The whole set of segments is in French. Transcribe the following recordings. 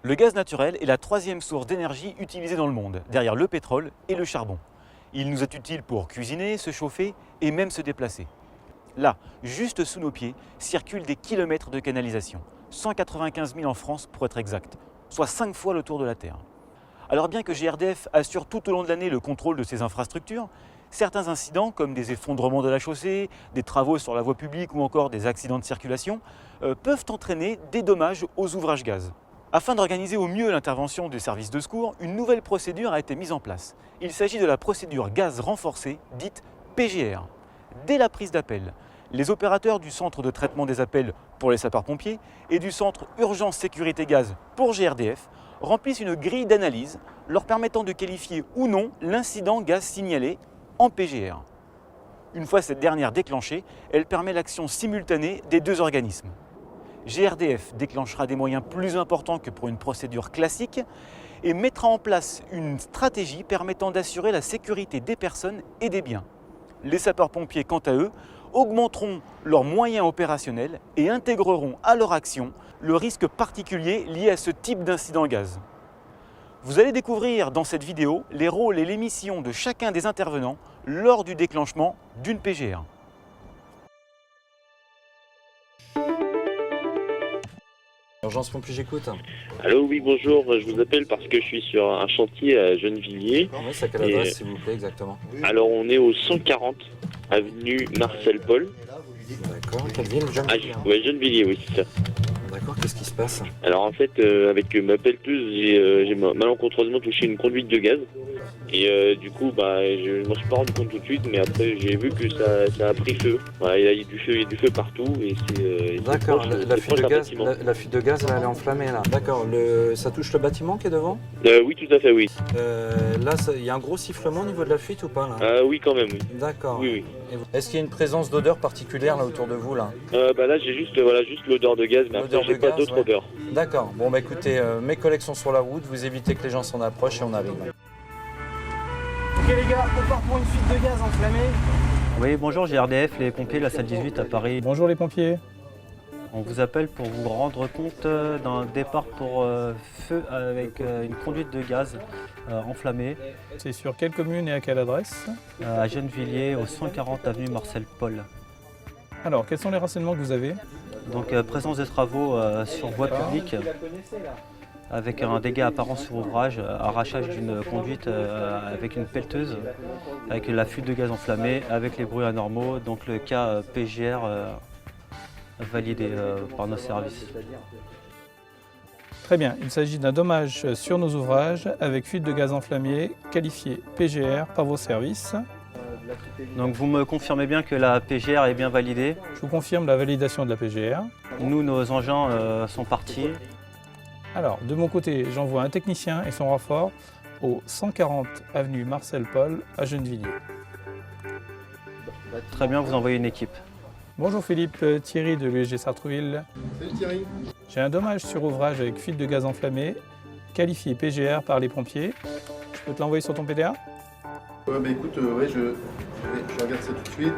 Le gaz naturel est la troisième source d'énergie utilisée dans le monde, derrière le pétrole et le charbon. Il nous est utile pour cuisiner, se chauffer et même se déplacer. Là, juste sous nos pieds, circulent des kilomètres de canalisation, 195 000 en France pour être exact, soit 5 fois le tour de la Terre. Alors bien que GRDF assure tout au long de l'année le contrôle de ces infrastructures, certains incidents comme des effondrements de la chaussée, des travaux sur la voie publique ou encore des accidents de circulation peuvent entraîner des dommages aux ouvrages gaz. Afin d'organiser au mieux l'intervention des services de secours, une nouvelle procédure a été mise en place. Il s'agit de la procédure gaz renforcée, dite PGR. Dès la prise d'appel, les opérateurs du centre de traitement des appels pour les sapeurs-pompiers et du centre urgence sécurité gaz pour GRDF remplissent une grille d'analyse leur permettant de qualifier ou non l'incident gaz signalé en PGR. Une fois cette dernière déclenchée, elle permet l'action simultanée des deux organismes. GRDF déclenchera des moyens plus importants que pour une procédure classique et mettra en place une stratégie permettant d'assurer la sécurité des personnes et des biens. Les sapeurs-pompiers, quant à eux, augmenteront leurs moyens opérationnels et intégreront à leur action le risque particulier lié à ce type d'incident gaz. Vous allez découvrir dans cette vidéo les rôles et les missions de chacun des intervenants lors du déclenchement d'une PGR. Urgence pompier, j'écoute. Allô, oui, bonjour, je vous appelle parce que je suis sur un chantier à Gennevilliers. Oui, c'est à quelle adresse, s'il vous plaît, exactement? Alors, on est au 140 avenue Marcel Paul. D'accord, quelle ville? Gennevilliers. Ouais, Gennevilliers, oui, c'est ça. D'accord, qu'est-ce qui se passe? Alors, en fait, avec ma pelleteuse, j'ai malencontreusement touché une conduite de gaz. Et du coup, je m'en suis pas rendu compte tout de suite, mais après, j'ai vu que ça a pris feu. Voilà, il y a du feu partout et c'est. D'accord, la fuite de gaz, elle est enflammée là. D'accord, ça touche le bâtiment qui est devant? Oui, tout à fait, oui. Là, il y a un gros sifflement au niveau de la fuite ou pas là? Oui, quand même, oui. D'accord. Oui, oui. Est-ce qu'il y a une présence d'odeur particulière là autour de vous là? Là, j'ai juste l'odeur de gaz, mais après, j'ai pas d'autre odeur. D'accord, bon bah écoutez, mes collègues sont sur la route, vous évitez que les gens s'en approchent et on arrive. Ok les gars, on part pour une fuite de gaz enflammée. Oui, bonjour GRDF, les pompiers de la salle 18 à Paris. Bonjour les pompiers. On vous appelle pour vous rendre compte d'un départ pour feu avec une conduite de gaz enflammée. C'est sur quelle commune et à quelle adresse? À Gennevilliers, au 140 avenue Marcel Paul. Alors, quels sont les renseignements que vous avez? Donc présence des travaux sur voie publique avec un dégât apparent sur ouvrage, arrachage d'une conduite avec une pelleteuse, avec la fuite de gaz enflammée, avec les bruits anormaux, donc le cas PGR validé par nos services. Très bien, il s'agit d'un dommage sur nos ouvrages avec fuite de gaz enflammé qualifié PGR par vos services. Donc vous me confirmez bien que la PGR est bien validée? Je vous confirme la validation de la PGR. Nous, nos engins sont partis. Alors, de mon côté, j'envoie un technicien et son renfort au 140 avenue Marcel Paul à Gennevilliers. Très bien, vous envoyez une équipe. Bonjour Philippe, Thierry de l'USG Sartrouville. Salut Thierry. J'ai un dommage sur ouvrage avec fuite de gaz enflammé, qualifié PGR par les pompiers. Je peux te l'envoyer sur ton PDA? Ouais, écoute, je regarde ça tout de suite.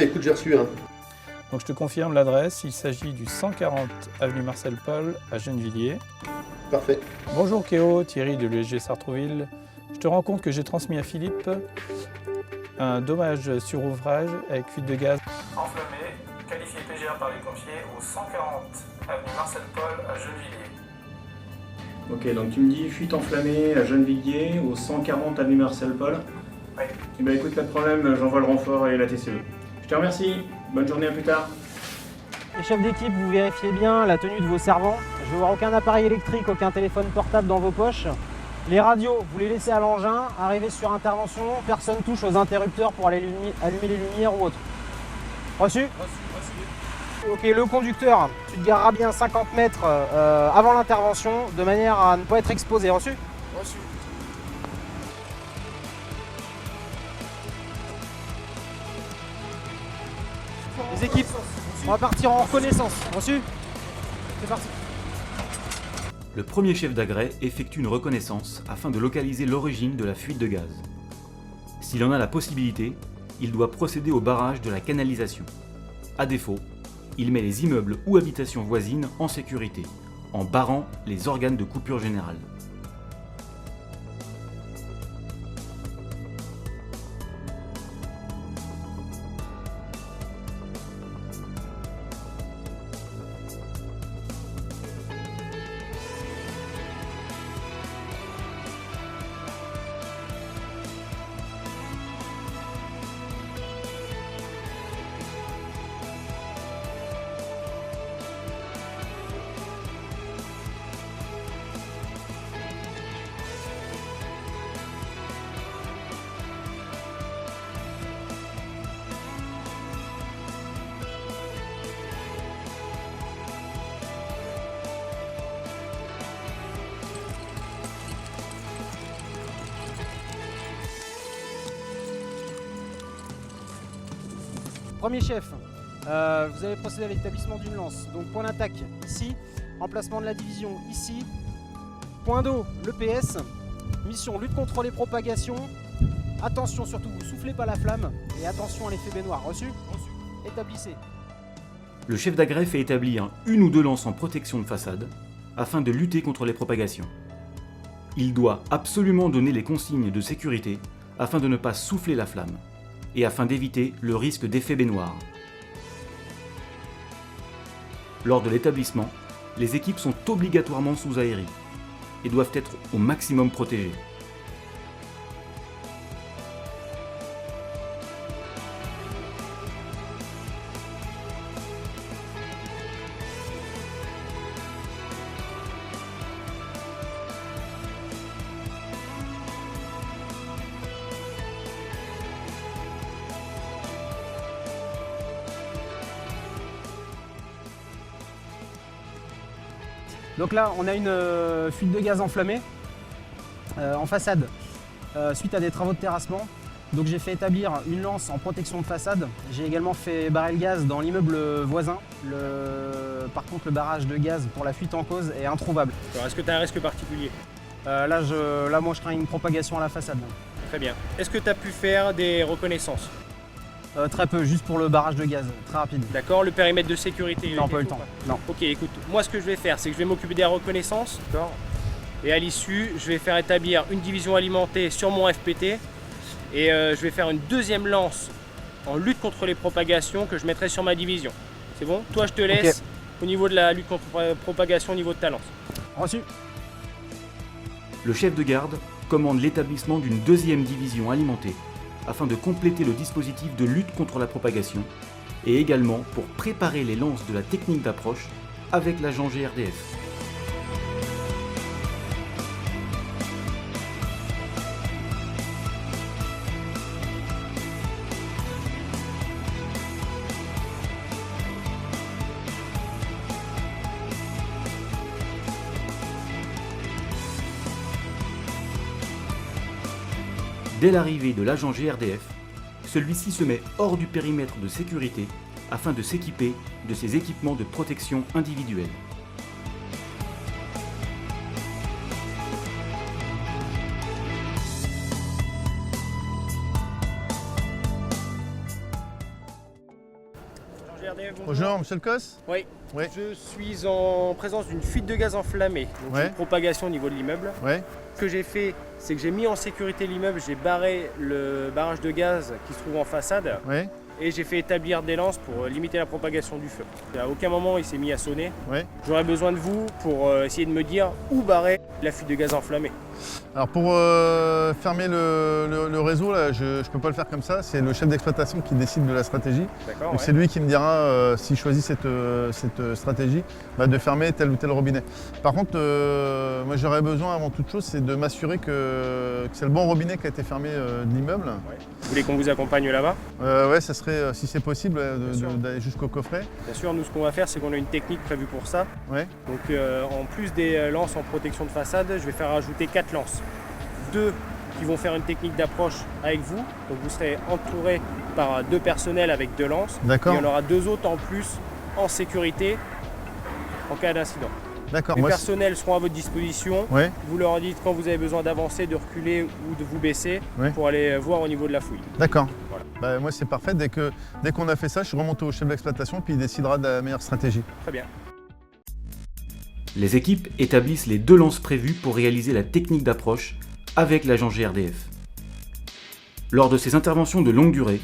Écoute, j'ai reçu un. Donc je te confirme l'adresse, il s'agit du 140 avenue Marcel Paul à Gennevilliers. Parfait. Bonjour Kéo, Thierry de l'USG Sartrouville. Je te rends compte que j'ai transmis à Philippe un dommage sur ouvrage avec fuite de gaz enflammé, qualifié PGR par les pompiers au 140 avenue Marcel Paul à Gennevilliers. Ok, donc tu me dis fuite enflammée à Gennevilliers au 140 avenue Marcel Paul. Oui. Eh bien écoute, pas de problème, j'envoie le renfort et la TCE. Je te remercie, bonne journée, à plus tard. Les chefs d'équipe, vous vérifiez bien la tenue de vos servants. Je ne vois aucun appareil électrique, aucun téléphone portable dans vos poches. Les radios, vous les laissez à l'engin. Arrivez sur intervention, personne touche aux interrupteurs pour allumer les lumières ou autre. Reçu? Reçu. Ok, le conducteur, tu te gareras bien 50 mètres avant l'intervention, de manière à ne pas être exposé. Reçu? Reçu. Les équipes, on va partir en reconnaissance. Reçu? C'est parti. Le premier chef d'agrès effectue une reconnaissance afin de localiser l'origine de la fuite de gaz. S'il en a la possibilité, il doit procéder au barrage de la canalisation. À défaut, il met les immeubles ou habitations voisines en sécurité, en barrant les organes de coupure générale. Premier chef, vous allez procéder à l'établissement d'une lance. Donc point d'attaque ici, emplacement de la division ici, point d'eau, le PS, mission lutte contre les propagations, attention surtout vous soufflez pas la flamme et attention à l'effet baignoire. Reçu ? Reçu. Établissez. Le chef d'agrès fait établir une ou deux lances en protection de façade afin de lutter contre les propagations. Il doit absolument donner les consignes de sécurité afin de ne pas souffler la flamme et afin d'éviter le risque d'effet baignoire. Lors de l'établissement, les équipes sont obligatoirement sous aérées et doivent être au maximum protégées. Donc là, on a une fuite de gaz enflammée en façade suite à des travaux de terrassement. Donc j'ai fait établir une lance en protection de façade. J'ai également fait barrer le gaz dans l'immeuble voisin. Par contre, le barrage de gaz pour la fuite en cause est introuvable. Est-ce que tu as un risque particulier? Là, moi, je crains une propagation à la façade. Très bien. Est-ce que tu as pu faire des reconnaissances? Très peu, juste pour le barrage de gaz, très rapide. D'accord, le périmètre de sécurité? Non, pas eu le temps. Non. Ok, écoute, moi ce que je vais faire, c'est que je vais m'occuper des reconnaissances. D'accord. Et à l'issue, je vais faire établir une division alimentée sur mon FPT. Et je vais faire une deuxième lance en lutte contre les propagations que je mettrai sur ma division. C'est bon? Toi, je te laisse au niveau de la lutte contre la propagation au niveau de ta lance. Reçu. Le chef de garde commande l'établissement d'une deuxième division alimentée afin de compléter le dispositif de lutte contre la propagation et également pour préparer les lances de la technique d'approche avec l'agent GRDF. Dès l'arrivée de l'agent GRDF, celui-ci se met hors du périmètre de sécurité afin de s'équiper de ses équipements de protection individuelle. Bonjour, monsieur le Cos. Oui. Oui. Je suis en présence d'une fuite de gaz enflammée, donc une propagation au niveau de l'immeuble. Ouais. Ce que j'ai fait, c'est que j'ai mis en sécurité l'immeuble, j'ai barré le barrage de gaz qui se trouve en façade. Ouais. Et j'ai fait établir des lances pour limiter la propagation du feu. À aucun moment il s'est mis à sonner. Ouais. J'aurais besoin de vous pour essayer de me dire où barrer la fuite de gaz enflammée. Alors pour fermer le réseau, là, je ne peux pas le faire comme ça. C'est le chef d'exploitation qui décide de la stratégie. D'accord. Donc c'est lui qui me dira s'il choisit cette stratégie de fermer tel ou tel robinet. Par contre, moi j'aurais besoin avant toute chose, c'est de m'assurer que c'est le bon robinet qui a été fermé de l'immeuble. Ouais. Vous voulez qu'on vous accompagne là-bas? Ouais, ça serait, si c'est possible, d'aller jusqu'au coffret. Bien sûr, nous ce qu'on va faire, c'est qu'on a une technique prévue pour ça. Ouais. Donc en plus des lances en protection de façade, je vais faire rajouter 4 lances. 2 qui vont faire une technique d'approche avec vous. Donc vous serez entouré par 2 personnels avec 2 lances. D'accord. Et il y en aura 2 autres en plus en sécurité en cas d'incident. D'accord. Les personnels seront à votre disposition. Ouais. Vous leur dites quand vous avez besoin d'avancer, de reculer ou de vous baisser Ouais. pour aller voir au niveau de la fouille. D'accord. Voilà. Bah, moi c'est parfait, dès qu'on a fait ça, je suis remonté au chef d'exploitation puis il décidera de la meilleure stratégie. Très bien. Les équipes établissent les 2 lances prévues pour réaliser la technique d'approche avec l'agent GRDF. Lors de ces interventions de longue durée,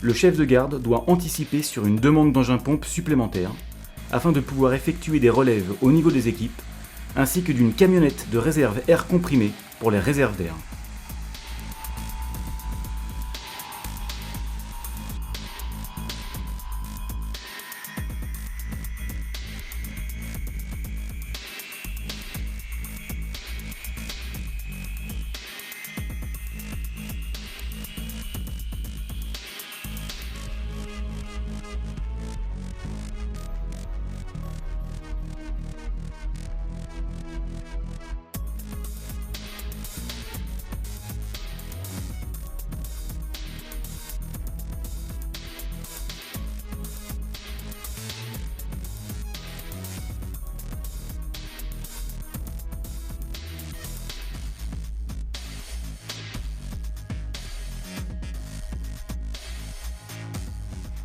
le chef de garde doit anticiper sur une demande d'engin-pompe supplémentaire afin de pouvoir effectuer des relèves au niveau des équipes ainsi que d'une camionnette de réserve air comprimé pour les réserves d'air.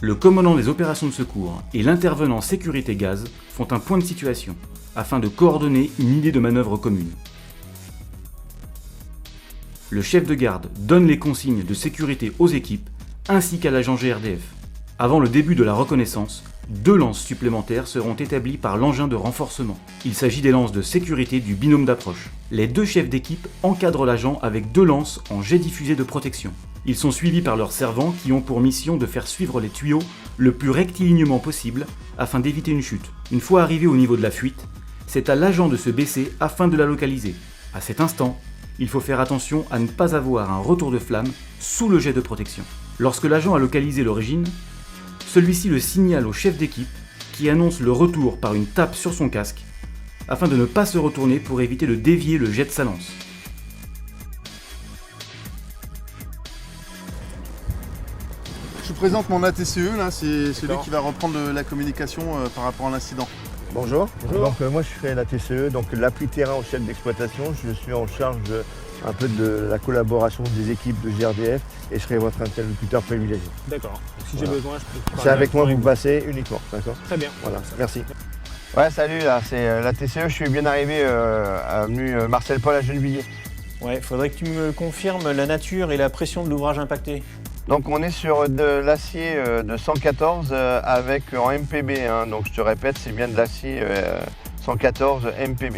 Le commandant des opérations de secours et l'intervenant sécurité gaz font un point de situation afin de coordonner une idée de manœuvre commune. Le chef de garde donne les consignes de sécurité aux équipes ainsi qu'à l'agent GRDF. Avant le début de la reconnaissance, 2 lances supplémentaires seront établies par l'engin de renforcement. Il s'agit des lances de sécurité du binôme d'approche. Les 2 chefs d'équipe encadrent l'agent avec 2 lances en jet diffusé de protection. Ils sont suivis par leurs servants qui ont pour mission de faire suivre les tuyaux le plus rectilignement possible afin d'éviter une chute. Une fois arrivé au niveau de la fuite, c'est à l'agent de se baisser afin de la localiser. À cet instant, il faut faire attention à ne pas avoir un retour de flamme sous le jet de protection. Lorsque l'agent a localisé l'origine, celui-ci le signale au chef d'équipe qui annonce le retour par une tape sur son casque afin de ne pas se retourner pour éviter de dévier le jet de sa lance. Je vous présente mon ATCE, là, c'est celui qui va reprendre la communication par rapport à l'incident. Bonjour. Donc moi je fais la TCE, donc l'appui terrain au chef d'exploitation. Je suis en charge un peu de la collaboration des équipes de GRDF et je serai votre interlocuteur privilégié. D'accord. Si j'ai besoin, je peux. C'est avec moi que vous passez uniquement, d'accord? Très bien. Voilà, merci. Ouais, salut, là, c'est la TCE. Je suis bien arrivé avenue Marcel Paul à Gennevilliers. Ouais, faudrait que tu me confirmes la nature et la pression de l'ouvrage impacté. Donc on est sur de l'acier de 114 avec en MPB, hein. Donc je te répète, c'est bien de l'acier 114 MPB.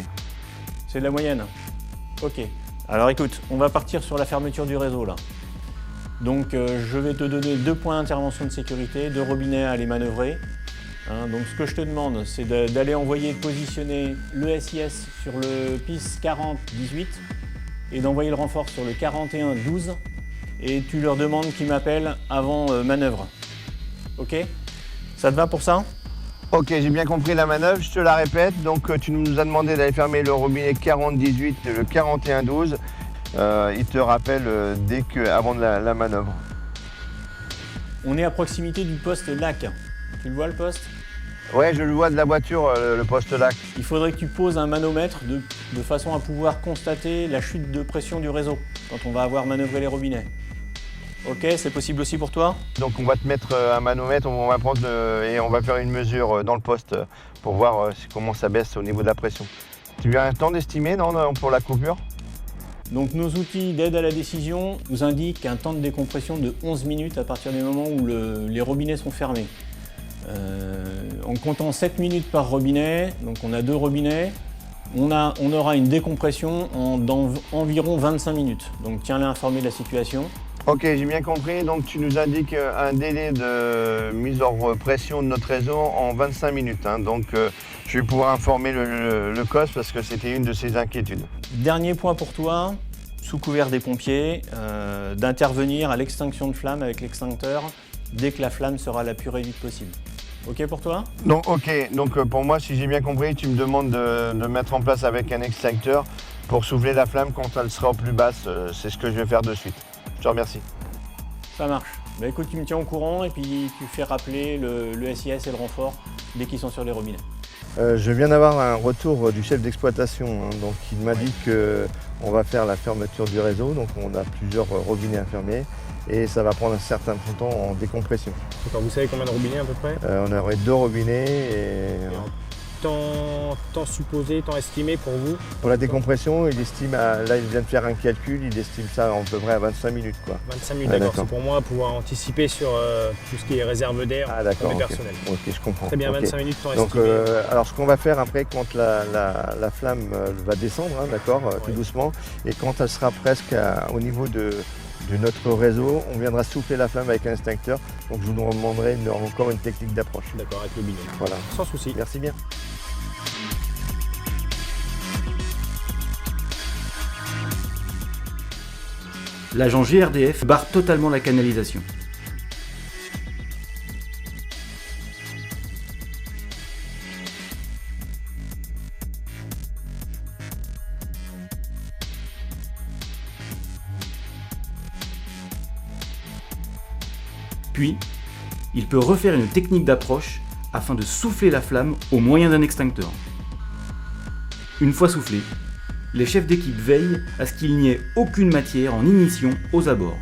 C'est de la moyenne. Ok. Alors écoute, on va partir sur la fermeture du réseau là. Donc je vais te donner 2 points d'intervention de sécurité, 2 robinets à aller manœuvrer. Hein, donc ce que je te demande, c'est d'aller envoyer positionner le SIS sur le PIS 40-18 et d'envoyer le renfort sur le 41-12. Et tu leur demandes qu'ils m'appellent avant manœuvre. Ok? Ça te va pour ça? Ok, j'ai bien compris la manœuvre, je te la répète. Donc tu nous as demandé d'aller fermer le robinet 40-18 et le 41-12. Il te rappelle avant la manœuvre. On est à proximité du poste LAC. Tu le vois le poste? Ouais, je le vois de la voiture, le poste LAC. Il faudrait que tu poses un manomètre de façon à pouvoir constater la chute de pression du réseau quand on va avoir manœuvré les robinets. Ok, c'est possible aussi pour toi? Donc on va te mettre un manomètre, on va prendre et on va faire une mesure dans le poste pour voir comment ça baisse au niveau de la pression. Tu as un temps d'estimer pour la coupure? Donc nos outils d'aide à la décision nous indiquent un temps de décompression de 11 minutes à partir du moment où les robinets sont fermés. En comptant 7 minutes par robinet, donc on a 2 robinets, on aura une décompression dans environ 25 minutes. Donc tiens-les informés de la situation. Ok, j'ai bien compris. Donc tu nous indiques un délai de mise hors pression de notre réseau en 25 minutes. Hein. Donc je vais pouvoir informer le COS parce que c'était une de ses inquiétudes. Dernier point pour toi, sous couvert des pompiers, d'intervenir à l'extinction de flamme avec l'extincteur dès que la flamme sera la plus réduite possible. Ok pour toi? Donc ok, donc pour moi, si j'ai bien compris, tu me demandes de mettre en place avec un extincteur pour souffler la flamme quand elle sera au plus basse. C'est ce que je vais faire de suite. Je te remercie. Ça marche. Bah écoute, tu me tiens au courant et puis tu fais rappeler le SIS et le renfort dès qu'ils sont sur les robinets. Je viens d'avoir un retour du chef d'exploitation, hein, donc il m'a dit qu'on va faire la fermeture du réseau, donc on a plusieurs robinets à fermer et ça va prendre un certain temps en décompression. D'accord, vous savez combien de robinets à peu près? On aurait 2 robinets et temps supposé, temps estimé pour vous? pour la décompression, il estime, là il vient de faire un calcul, il estime ça à peu près à 25 minutes. Quoi. 25 minutes, Ah, d'accord. d'accord. C'est pour moi pouvoir anticiper sur tout ce qui est réserve d'air Ah pour d'accord, mes ok. personnels. Ok, je comprends. Très bien, Ok. 25 minutes, temps Donc, estimé. alors ce qu'on va faire après, quand la flamme va descendre, hein, d'accord, tout doucement, et quand elle sera presque au niveau de notre réseau, on viendra souffler la flamme avec un extincteur. Donc je vous demanderai encore une technique d'approche. D'accord, avec le binôme. Voilà. Sans souci. Merci bien. L'agent GRDF barre totalement la canalisation. Puis, il peut refaire une technique d'approche afin de souffler la flamme au moyen d'un extincteur. Une fois soufflé, les chefs d'équipe veillent à ce qu'il n'y ait aucune matière en ignition aux abords.